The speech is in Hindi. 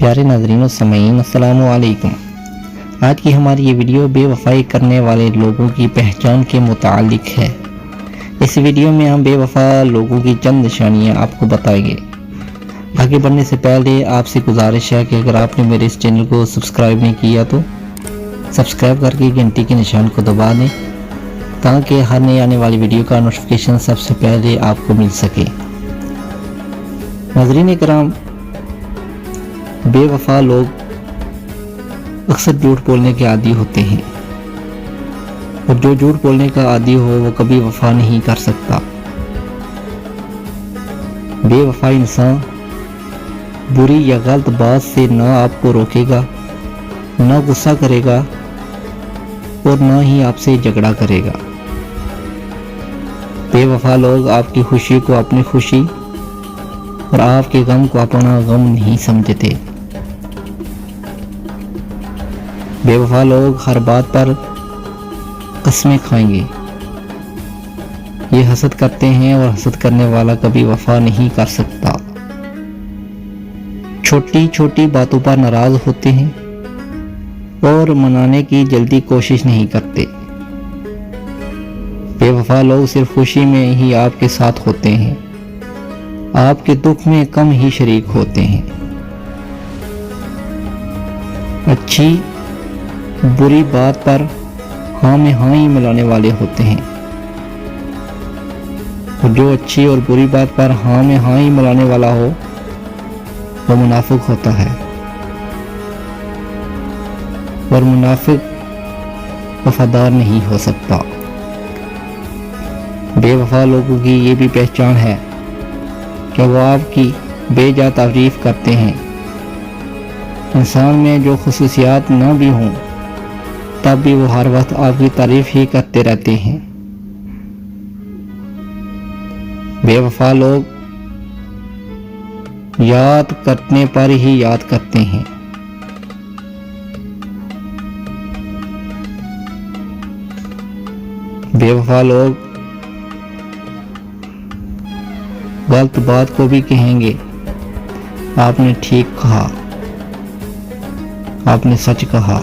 प्यारे नाज़रीन व समईन अस्सलामु अलैकुम। आज की हमारी ये वीडियो बेवफाई करने वाले लोगों की पहचान के मुतालिक है। इस वीडियो में हम बेवफा लोगों की चंद निशानियाँ आपको बताएंगे। आगे बढ़ने से पहले आपसे गुजारिश है कि अगर आपने मेरे इस चैनल को सब्सक्राइब नहीं किया तो सब्सक्राइब करके घंटी के निशान को दबा दें ताकि हर नई आने वाली वीडियो का नोटिफिकेशन सबसे पहले आपको मिल सके। नाज़रीन इकराम, बेवफा लोग अक्सर झूठ बोलने के आदी होते हैं और जो झूठ बोलने का आदी हो वो कभी वफा नहीं कर सकता। बेवफा इंसान बुरी या गलत बात से ना आपको रोकेगा, ना गुस्सा करेगा और ना ही आपसे झगड़ा करेगा। बेवफा लोग आपकी खुशी को अपनी खुशी और आपके गम को अपना गम नहीं समझते। बेवफा लोग हर बात पर कस्में खाएंगे। ये हसद करते हैं और हसद करने वाला कभी वफा नहीं कर सकता। छोटी छोटी बातों पर नाराज होते हैं और मनाने की जल्दी कोशिश नहीं करते। बेवफा लोग सिर्फ खुशी में ही आपके साथ होते हैं, आपके दुख में कम ही शरीक होते हैं। अच्छी बुरी बात पर हाँ में हाँ ही मिलाने वाले होते हैं और जो अच्छी और बुरी बात पर हाँ में हाँ ही मिलाने वाला हो वो मुनाफिक होता है और मुनाफिक वफादार नहीं हो सकता। बेवफा लोगों की ये भी पहचान है कि वो आपकी बेजा तारीफ करते हैं। इंसान में जो खुसूसियात ना भी हों तब भी वो हर वक्त आपकी तारीफ ही करते रहते हैं। बेवफा लोग याद करने पर ही याद करते हैं। बेवफा लोग गलत बात को भी कहेंगे आपने ठीक कहा, आपने सच कहा।